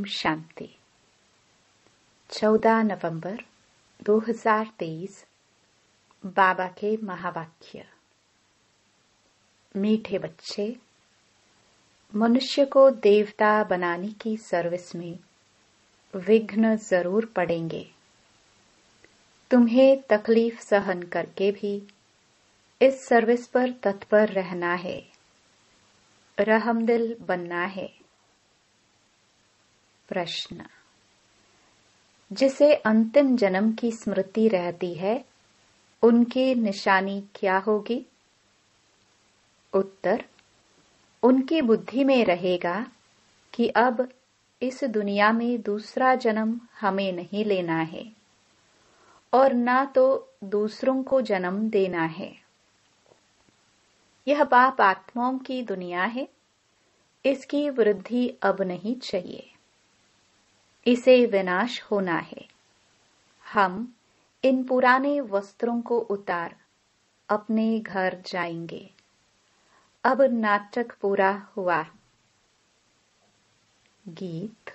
ओम शांति। 14 नवंबर 2023 बाबा के महावाक्य। मीठे बच्चे, मनुष्य को देवता बनाने की सर्विस में विघ्न जरूर पड़ेंगे। तुम्हें तकलीफ सहन करके भी इस सर्विस पर तत्पर रहना है, रहमदिल बनना है। प्रश्न: जिसे अंतिम जन्म की स्मृति रहती है, उनकी निशानी क्या होगी? उत्तर: उनकी बुद्धि में रहेगा कि अब इस दुनिया में दूसरा जन्म हमें नहीं लेना है और ना तो दूसरों को जन्म देना है। यह पाप आत्माओं की दुनिया है, इसकी वृद्धि अब नहीं चाहिए, इसे विनाश होना है। हम इन पुराने वस्त्रों को उतार अपने घर जाएंगे। अब नाटक पूरा हुआ। गीत।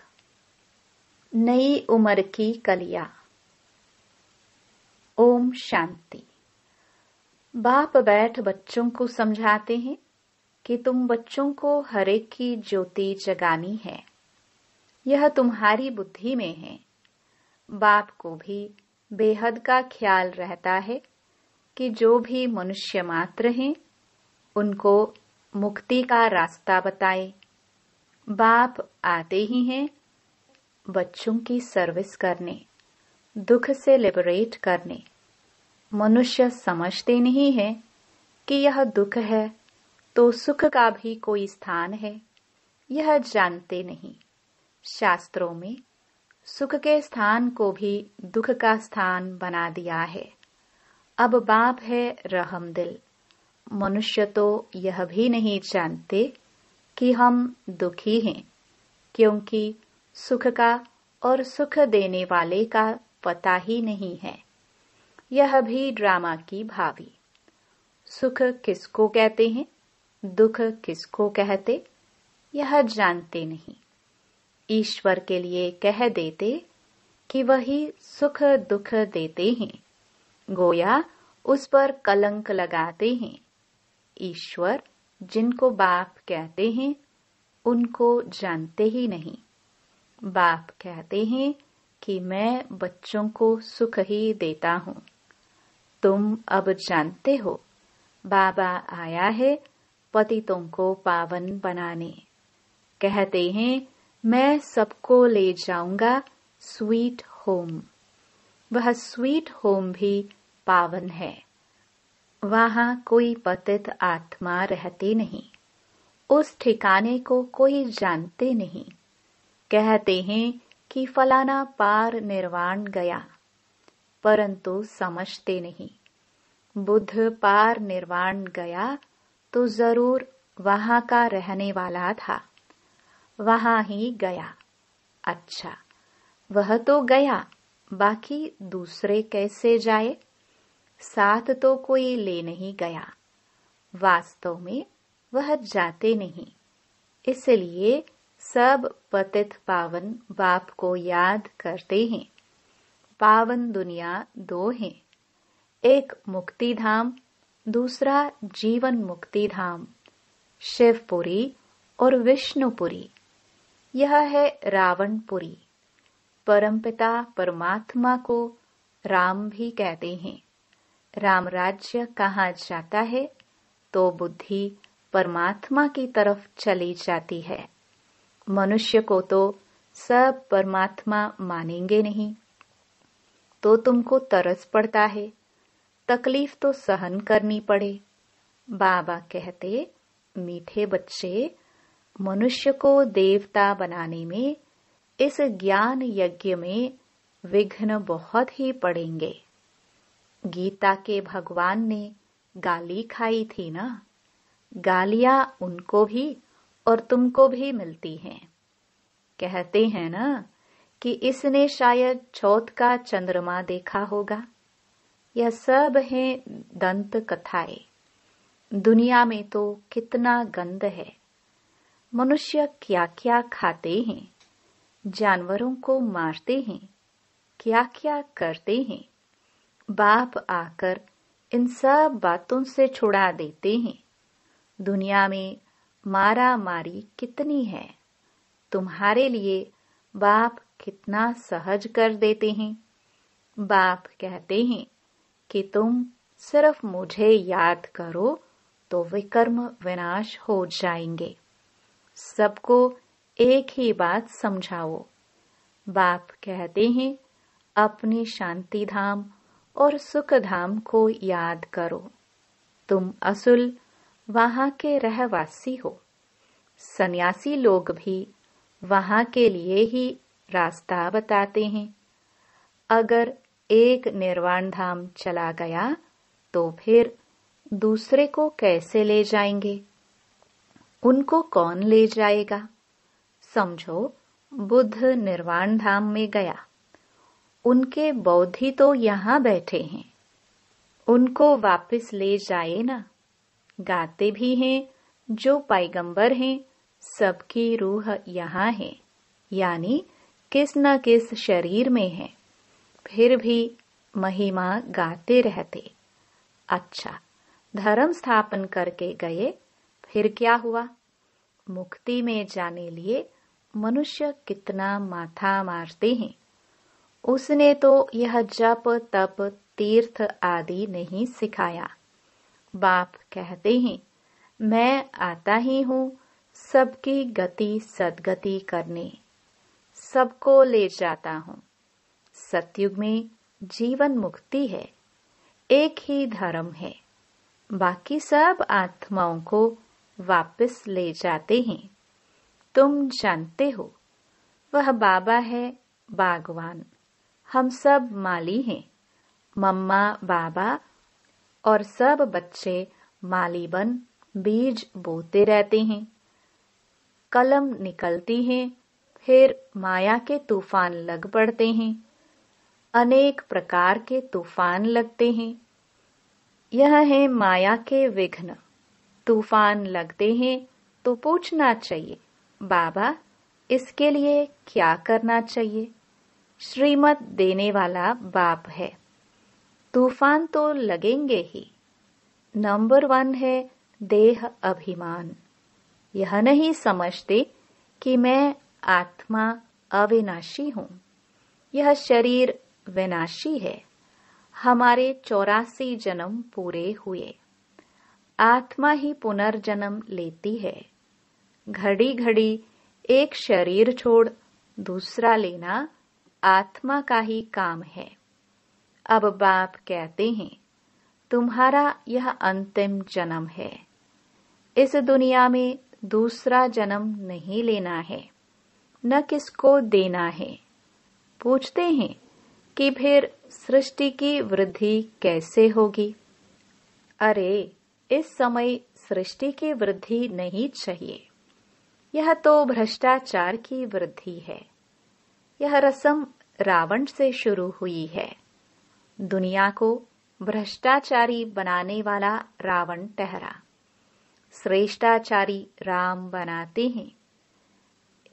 नई उम्र की कलियां। ओम शांति। बाप बैठ बच्चों को समझाते हैं कि तुम बच्चों को हर एक की ज्योति जगानी है। यह तुम्हारी बुद्धि में है। बाप को भी बेहद का ख्याल रहता है कि जो भी मनुष्य मात्र हैं, उनको मुक्ति का रास्ता बताए। बाप आते ही हैं बच्चों की सर्विस करने, दुख से लिबरेट करने। मनुष्य समझते नहीं है कि यह दुख है तो सुख का भी कोई स्थान है, यह जानते नहीं। शास्त्रों में सुख के स्थान को भी दुख का स्थान बना दिया है। अब बाप है रहमदिल। मनुष्य तो यह भी नहीं जानते कि हम दुखी हैं, क्योंकि सुख का और सुख देने वाले का पता ही नहीं है। यह भी ड्रामा की भावी। सुख किसको कहते हैं, दुख किसको कहते, यह जानते नहीं। ईश्वर के लिए कह देते कि वही सुख दुख देते हैं, गोया उस पर कलंक लगाते हैं। ईश्वर जिनको बाप कहते हैं, उनको जानते ही नहीं। बाप कहते हैं कि मैं बच्चों को सुख ही देता हूँ। तुम अब जानते हो, बाबा आया है पतितों को पावन बनाने। कहते हैं मैं सबको ले जाऊंगा स्वीट होम। वह स्वीट होम भी पावन है। वहां कोई पतित आत्मा रहती नहीं। उस ठिकाने को कोई जानते नहीं। कहते हैं कि फलाना पार निर्वाण गया, परंतु समझते नहीं। बुद्ध पार निर्वाण गया तो जरूर वहां का रहने वाला था, वहां ही गया। अच्छा, वह तो गया, बाकी दूसरे कैसे जाए? साथ तो कोई ले नहीं गया। वास्तव में वह जाते नहीं। इसलिए सब पतित पावन बाप को याद करते हैं। पावन दुनिया दो हैं, एक मुक्ति धाम, दूसरा जीवन मुक्ति धाम। शिवपुरी और विष्णुपुरी। यह है रावणपुरी। परमपिता परमात्मा को राम भी कहते हैं। राम राज्य कहाँ जाता है तो बुद्धि परमात्मा की तरफ चली जाती है। मनुष्य को तो सब परमात्मा मानेंगे नहीं, तो तुमको तरस पड़ता है, तकलीफ तो सहन करनी पड़े। बाबा कहते, मीठे बच्चे, मनुष्य को देवता बनाने में इस ज्ञान यज्ञ में विघ्न बहुत ही पड़ेंगे। गीता के भगवान ने गाली खाई थी ना, गालियां उनको भी और तुमको भी मिलती हैं। कहते हैं ना कि इसने शायद चौथ का चंद्रमा देखा होगा। यह सब है दंत कथाएं। दुनिया में तो कितना गंद है। मनुष्य क्या क्या खाते हैं, जानवरों को मारते हैं, क्या क्या करते हैं। बाप आकर इन सब बातों से छुड़ा देते हैं। दुनिया में मारा मारी कितनी है, तुम्हारे लिए बाप कितना सहज कर देते हैं। बाप कहते हैं कि तुम सिर्फ मुझे याद करो तो विकर्म विनाश हो जाएंगे। सबको एक ही बात समझाओ। बाप कहते हैं अपने शांति धाम और सुख धाम को याद करो। तुम असुल वहां के रहवासी हो। सन्यासी लोग भी वहां के लिए ही रास्ता बताते हैं। अगर एक निर्वाण धाम चला गया तो फिर दूसरे को कैसे ले जाएंगे? उनको कौन ले जाएगा? समझो, बुद्ध निर्वाण धाम में गया, उनके बौद्धि तो यहाँ बैठे हैं, उनको वापस ले जाए ना। गाते भी हैं जो पैगंबर हैं, सबकी रूह यहाँ है, यानी किस न किस शरीर में है, फिर भी महिमा गाते रहते। अच्छा, धर्म स्थापन करके गए, फिर क्या हुआ? मुक्ति में जाने लिए मनुष्य कितना माथा मारते हैं। उसने तो यह जप तप तीर्थ आदि नहीं सिखाया। बाप कहते हैं मैं आता ही हूँ सबकी गति सद्गति करने, सबको ले जाता हूँ। सतयुग में जीवन मुक्ति है, एक ही धर्म है, बाकी सब आत्माओं को वापस ले जाते हैं। तुम जानते हो, वह बाबा है बागवान, हम सब माली हैं। मम्मा बाबा और सब बच्चे माली बन बीज बोते रहते हैं। कलम निकलती हैं, फिर माया के तूफान लग पड़ते हैं। अनेक प्रकार के तूफान लगते हैं। यह है माया के विघ्न। तूफान लगते हैं तो पूछना चाहिए, बाबा इसके लिए क्या करना चाहिए? श्रीमत देने वाला बाप है। तूफान तो लगेंगे ही। नंबर 1 है देह अभिमान। यह नहीं समझते कि मैं आत्मा अविनाशी हूँ। यह शरीर विनाशी है। हमारे 84 जन्म पूरे हुए। आत्मा ही पुनर्जन्म लेती है। घड़ी घड़ी एक शरीर छोड़ दूसरा लेना आत्मा का ही काम है। अब बाप कहते हैं तुम्हारा यह अंतिम जन्म है। इस दुनिया में दूसरा जन्म नहीं लेना है, न किसको देना है। पूछते हैं कि फिर सृष्टि की वृद्धि कैसे होगी? अरे, इस समय सृष्टि की वृद्धि नहीं चाहिए। यह तो भ्रष्टाचार की वृद्धि है। यह रस्म रावण से शुरू हुई है। दुनिया को भ्रष्टाचारी बनाने वाला रावण ठहरा। श्रेष्ठाचारी राम बनाते हैं।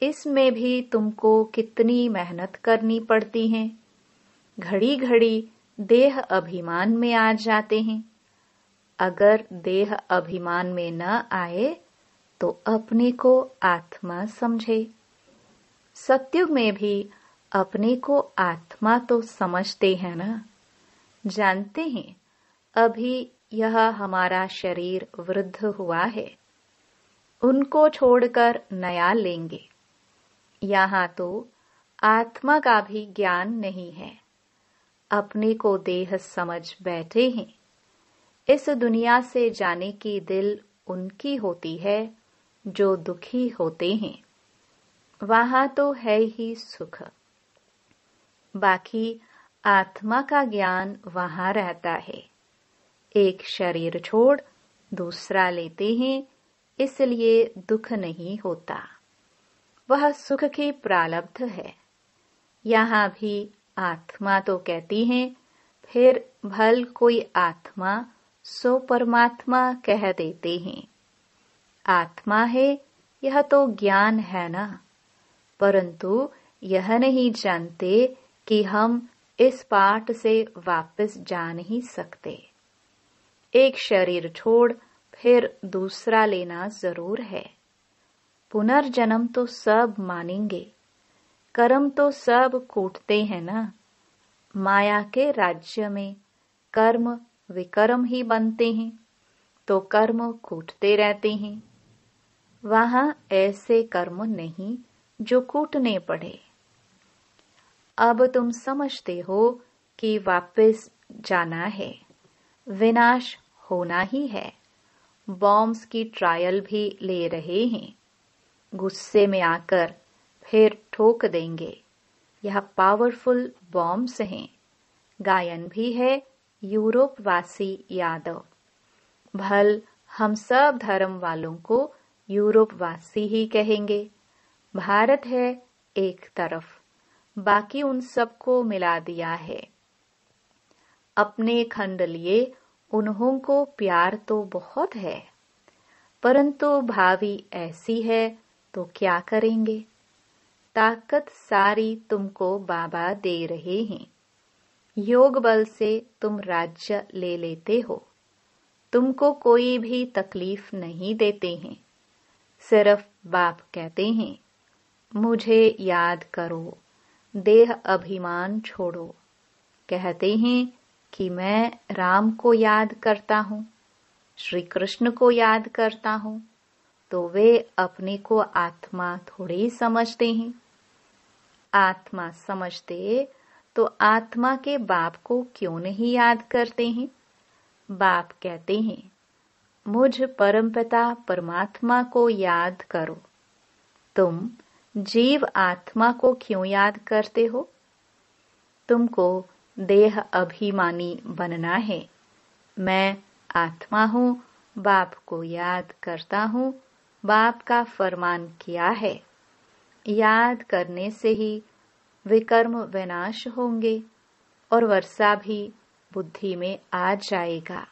इसमें भी तुमको कितनी मेहनत करनी पड़ती है। घड़ी घड़ी देह अभिमान में आ जाते हैं। अगर देह अभिमान में न आए तो अपने को आत्मा समझे। सतयुग में भी अपने को आत्मा तो समझते हैं ना। जानते हैं अभी यह हमारा शरीर वृद्ध हुआ है, उनको छोड़कर नया लेंगे। यहाँ तो आत्मा का भी ज्ञान नहीं है। अपने को देह समझ बैठे हैं। इस दुनिया से जाने की दिल उनकी होती है जो दुखी होते हैं। वहां तो है ही सुख। बाकी आत्मा का ज्ञान वहां रहता है। एक शरीर छोड़ दूसरा लेते हैं, इसलिए दुख नहीं होता। वह सुख की प्रारब्ध है। यहाँ भी आत्मा तो कहती है, फिर भल कोई आत्मा सो परमात्मा कह देते हैं। आत्मा है यह तो ज्ञान है ना, परंतु यह नहीं जानते कि हम इस पाठ से वापस जा नहीं सकते। एक शरीर छोड़ फिर दूसरा लेना जरूर है। पुनर्जन्म तो सब मानेंगे, कर्म तो सब कूटते हैं ना। माया के राज्य में कर्म विकर्म ही बनते हैं, तो कर्म कूटते रहते हैं। वहां ऐसे कर्म नहीं जो कूटने पड़े। अब तुम समझते हो कि वापस जाना है, विनाश होना ही है। बॉम्ब्स की ट्रायल भी ले रहे हैं, गुस्से में आकर फिर ठोक देंगे। यह पावरफुल बॉम्ब्स हैं। गायन भी है यूरोप वासी यादव। भल हम सब धर्म वालों को यूरोप वासी ही कहेंगे। भारत है एक तरफ, बाकी उन सबको मिला दिया है। अपने खंड लिए उन्हों को प्यार तो बहुत है, परंतु भावी ऐसी है तो क्या करेंगे। ताकत सारी तुमको बाबा दे रहे हैं। योग बल से तुम राज्य ले लेते हो। तुमको कोई भी तकलीफ नहीं देते हैं। सिर्फ बाप कहते हैं, मुझे याद करो, देह अभिमान छोड़ो। कहते हैं कि मैं राम को याद करता हूँ, श्री कृष्ण को याद करता हूँ, तो वे अपने को आत्मा थोड़ी समझते हैं। आत्मा समझते तो आत्मा के बाप को क्यों नहीं याद करते हैं। बाप कहते हैं, मुझ परमपिता परमात्मा को याद करो। तुम जीव आत्मा को क्यों याद करते हो। तुमको देह अभिमानी बनना है। मैं आत्मा हूँ, बाप को याद करता हूँ, बाप का फरमान किया है। याद करने से ही विकर्म विनाश होंगे और वर्षा भी बुद्धि में आ जाएगा।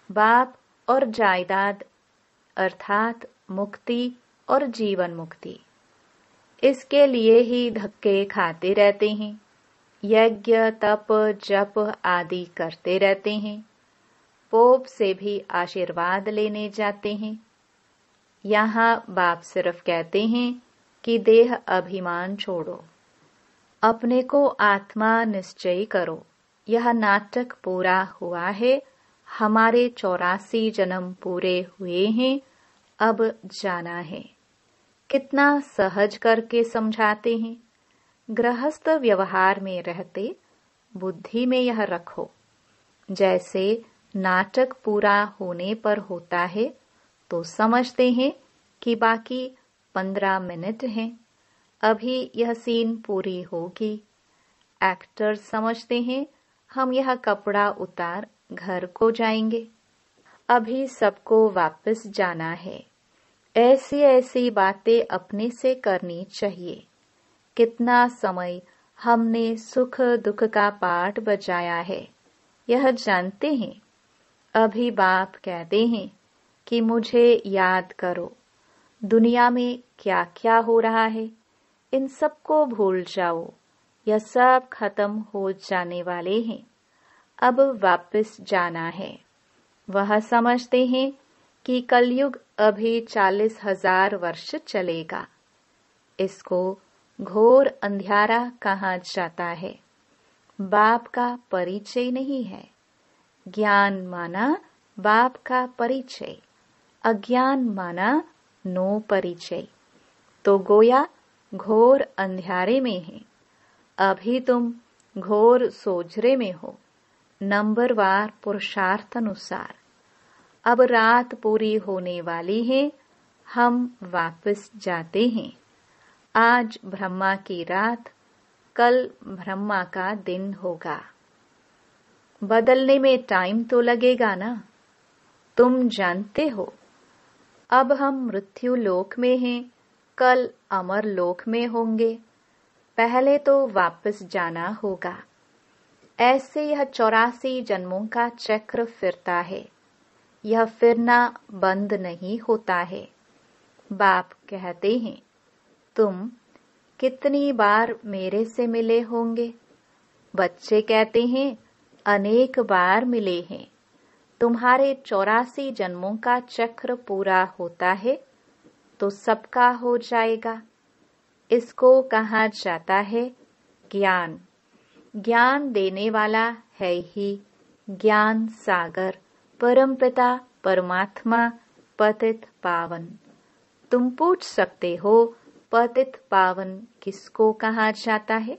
बाप और जायदाद अर्थात मुक्ति और जीवन मुक्ति, इसके लिए ही धक्के खाते रहते हैं। यज्ञ तप जप आदि करते रहते हैं। पोप से भी आशीर्वाद लेने जाते हैं। यहाँ बाप सिर्फ कहते हैं कि देह अभिमान छोड़ो, अपने को आत्मा निश्चय करो। यह नाटक पूरा हुआ है, हमारे 84 जन्म पूरे हुए हैं, अब जाना है। कितना सहज करके समझाते हैं। गृहस्थ व्यवहार में रहते बुद्धि में यह रखो। जैसे नाटक पूरा होने पर होता है तो समझते हैं कि बाकी 15 मिनट हैं, अभी यह सीन पूरी होगी। एक्टर समझते हैं हम यह कपड़ा उतार घर को जाएंगे, अभी सबको वापस जाना है। ऐसी ऐसी बातें अपने से करनी चाहिए। कितना समय हमने सुख दुख का पाठ बजाया है, यह जानते हैं। अभी बाप कहते हैं कि मुझे याद करो। दुनिया में क्या क्या हो रहा है, इन सबको भूल जाओ। यह सब खत्म हो जाने वाले हैं, अब वापस जाना है। वह समझते हैं कि कलयुग अभी 40,000 वर्ष चलेगा। इसको घोर अंधियारा कहा जाता है। बाप का परिचय नहीं है। ज्ञान माना बाप का परिचय, अज्ञान माना नो परिचय। तो गोया घोर अंधियारे में है। अभी तुम घोर सोजरे में हो, नंबरवार पुरुषार्थ अनुसार। अब रात पूरी होने वाली है, हम वापस जाते हैं। आज ब्रह्मा की रात, कल ब्रह्मा का दिन होगा। बदलने में टाइम तो लगेगा ना, तुम जानते हो। अब हम मृत्यु लोक में हैं, कल अमर लोक में होंगे। पहले तो वापस जाना होगा। ऐसे यह 84 जन्मों का चक्र फिरता है। यह फिरना बंद नहीं होता है। बाप कहते हैं, तुम कितनी बार मेरे से मिले होंगे? बच्चे कहते हैं, अनेक बार मिले हैं। तुम्हारे 84 जन्मों का चक्र पूरा होता है तो सबका हो जाएगा। इसको कहा जाता है ज्ञान। ज्ञान देने वाला है ही ज्ञान सागर, परमपिता परमात्मा, पतित पावन। तुम पूछ सकते हो, पतित पावन किसको कहा जाता है?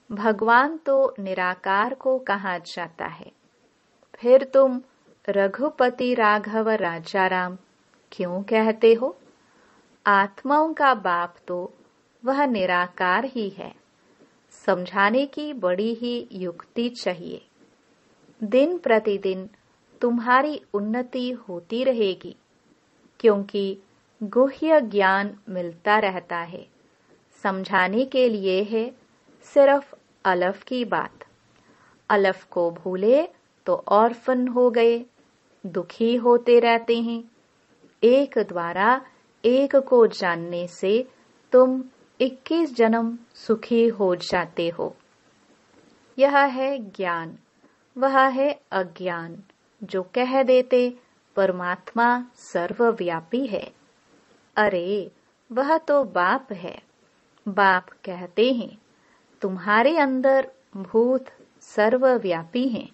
भगवान तो निराकार को कहा जाता है। फिर तुम रघुपति राघव राजाराम क्यों कहते हो? आत्माओं का बाप तो वह निराकार ही है। समझाने की बड़ी ही युक्ति चाहिए। दिन प्रतिदिन तुम्हारी उन्नति होती रहेगी, क्योंकि गुह्य ज्ञान मिलता रहता है। समझाने के लिए है सिर्फ अलफ की बात। अलफ को भूले तो ऑर्फन हो गए, दुखी होते रहते हैं। एक द्वारा एक को जानने से तुम 21 जन्म सुखी हो जाते हो। यह है ज्ञान। वह है अज्ञान जो कह देते परमात्मा सर्वव्यापी है। अरे वह तो बाप है। बाप कहते हैं तुम्हारे अंदर भूत सर्वव्यापी हैं।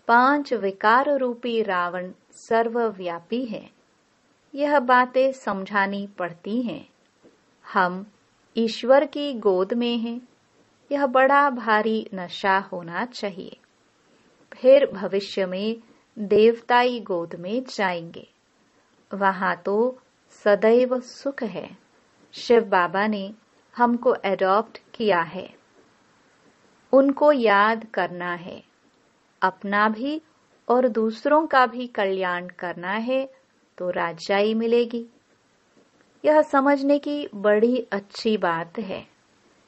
5 विकार रूपी रावण सर्वव्यापी है। यह बातें समझानी पड़ती हैं। हम ईश्वर की गोद में हैं। यह बड़ा भारी नशा होना चाहिए। फिर भविष्य में देवताई गोद में जाएंगे। वहां तो सदैव सुख है। शिव बाबा ने हमको एडॉप्ट किया है। उनको याद करना है। अपना भी और दूसरों का भी कल्याण करना है तो राजाई मिलेगी। यह समझने की बड़ी अच्छी बात है।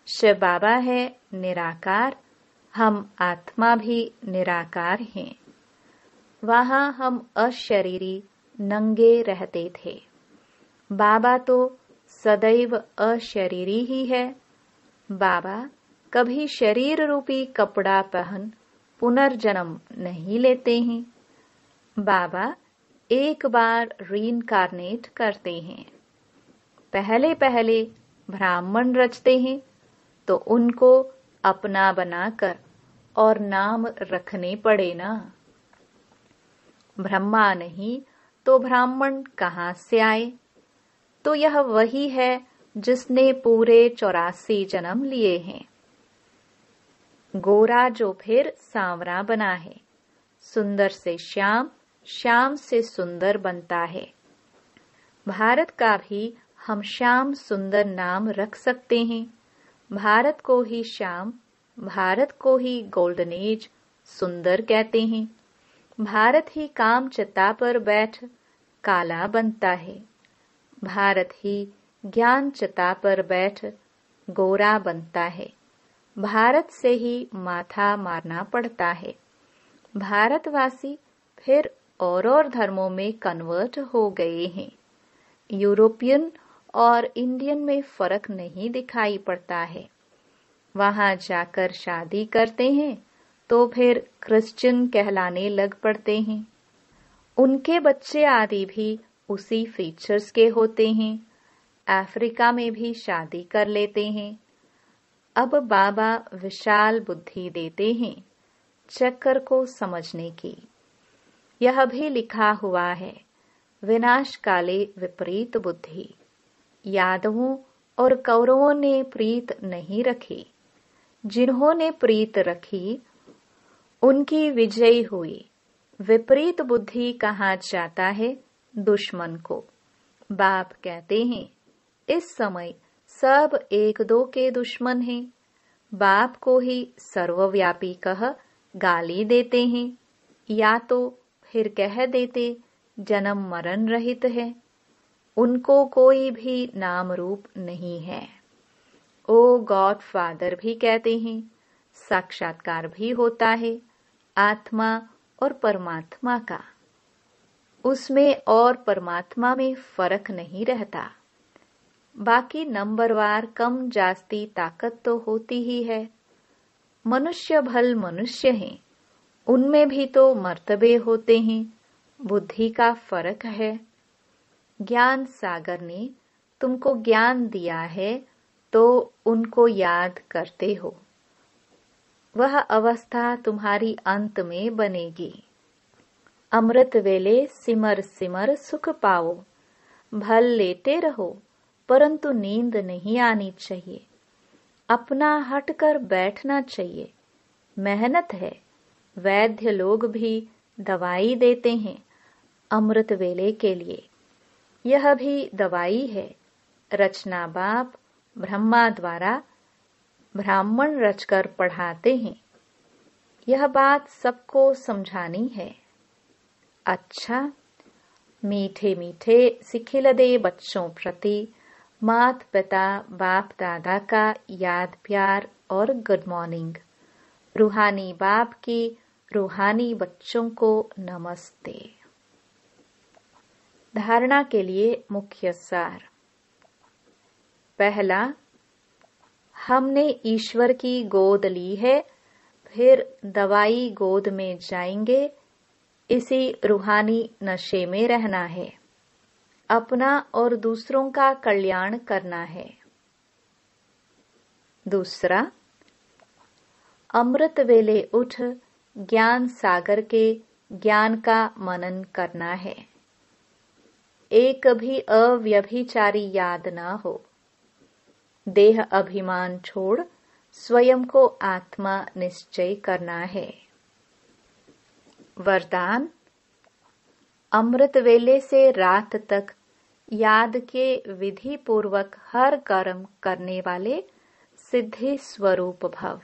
शिव बाबा है निराकार, हम आत्मा भी निराकार हैं। वहां हम अशरीरी नंगे रहते थे। बाबा तो सदैव अशरीरी ही है। बाबा कभी शरीर रूपी कपड़ा पहन पुनर्जन्म नहीं लेते हैं। बाबा एक बार रीइंकार्नेट करते हैं। पहले पहले ब्राह्मण रचते हैं तो उनको अपना बनाकर और नाम रखने पड़े ना। ब्रह्मा नहीं तो ब्राह्मण कहाँ से आए? तो यह वही है जिसने पूरे 84 जन्म लिए हैं। गोरा जो फिर सांवरा बना है, सुंदर से श्याम, श्याम से सुंदर बनता है। भारत का भी हम श्याम सुंदर नाम रख सकते हैं। भारत को ही श्याम, भारत को ही गोल्डन एज सुंदर कहते हैं। भारत ही काम चिता पर बैठ काला बनता है। भारत ही ज्ञान चिता पर बैठ गोरा बनता है। भारत से ही माथा मारना पड़ता है। भारतवासी फिर और धर्मों में कन्वर्ट हो गए हैं। यूरोपियन और इंडियन में फर्क नहीं दिखाई पड़ता है। वहां जाकर शादी करते हैं तो फिर क्रिश्चियन कहलाने लग पड़ते हैं। उनके बच्चे आदि भी उसी फीचर्स के होते हैं। अफ्रीका में भी शादी कर लेते हैं। अब बाबा विशाल बुद्धि देते हैं चक्कर को समझने की। यह भी लिखा हुआ है, विनाश काले विपरीत बुद्धि। यादवों और कौरवों ने प्रीत नहीं रखी। जिन्होंने प्रीत रखी उनकी विजय हुई। विपरीत बुद्धि कहा जाता है दुश्मन को। बाप कहते हैं इस समय सब एक दो के दुश्मन हैं। बाप को ही सर्वव्यापी कह गाली देते हैं, या तो फिर कह देते जन्म मरण रहित है। उनको कोई भी नाम रूप नहीं है। ओ गॉड फादर भी कहते हैं। साक्षात्कार भी होता है आत्मा और परमात्मा का। उसमें और परमात्मा में फर्क नहीं रहता। बाकी नंबरवार कम जास्ती ताकत तो होती ही है। मनुष्य भल मनुष्य हैं, उनमें भी तो मर्तबे होते हैं, बुद्धि का फर्क है। ज्ञान सागर ने तुमको ज्ञान दिया है तो उनको याद करते हो। वह अवस्था तुम्हारी अंत में बनेगी। अमृत वेले सिमर सिमर सुख पाओ। भल लेटे रहो परंतु नींद नहीं आनी चाहिए। अपना हटकर बैठना चाहिए। मेहनत है। वैद्य लोग भी दवाई देते हैं अमृत वेले के लिए। यह भी दवाई है। रचना बाप ब्रह्मा द्वारा ब्राह्मण रचकर पढ़ाते हैं। यह बात सबको समझानी है। अच्छा, मीठे मीठे सिखिलदे बच्चों प्रति मात पिता बाप दादा का याद प्यार और गुड मॉर्निंग। रूहानी बाप की रूहानी बच्चों को नमस्ते। धारणा के लिए मुख्य सार। पहला, हमने ईश्वर की गोद ली है, फिर दवाई गोद में जाएंगे। इसी रूहानी नशे में रहना है। अपना और दूसरों का कल्याण करना है। दूसरा, अमृत वेले उठ ज्ञान सागर के ज्ञान का मनन करना है। एक भी अव्यभिचारी याद न हो। देह अभिमान छोड़ स्वयं को आत्मा निश्चय करना है। वरदान, अमृत वेले से रात तक याद के विधि पूर्वक हर कर्म करने वाले सिद्धि स्वरूप भव।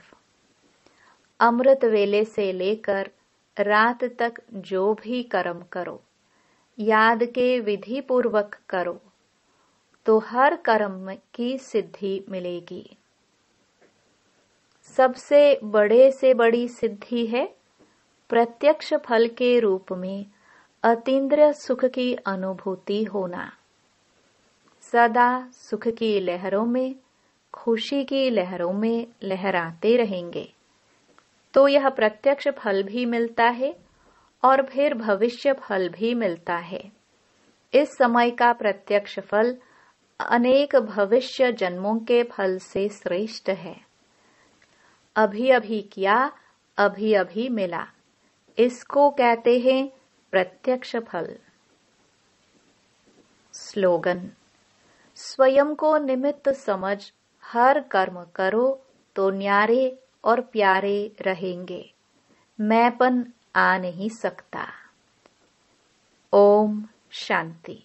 अमृत वेले से लेकर रात तक जो भी कर्म करो, याद के विधि पूर्वक करो तो हर कर्म की सिद्धि मिलेगी। सबसे बड़े से बड़ी सिद्धि है प्रत्यक्ष फल के रूप में अतीन्द्रिय सुख की अनुभूति होना। सदा सुख की लहरों में, खुशी की लहरों में लहराते रहेंगे तो यह प्रत्यक्ष फल भी मिलता है और फिर भविष्य फल भी मिलता है। इस समय का प्रत्यक्ष फल अनेक भविष्य जन्मों के फल से श्रेष्ठ है। अभी अभी किया, अभी अभी मिला, इसको कहते हैं प्रत्यक्ष फल। स्लोगन, स्वयं को निमित्त समझ हर कर्म करो तो न्यारे और प्यारे रहेंगे। मैंपन आ नहीं सकता। ओम शांति।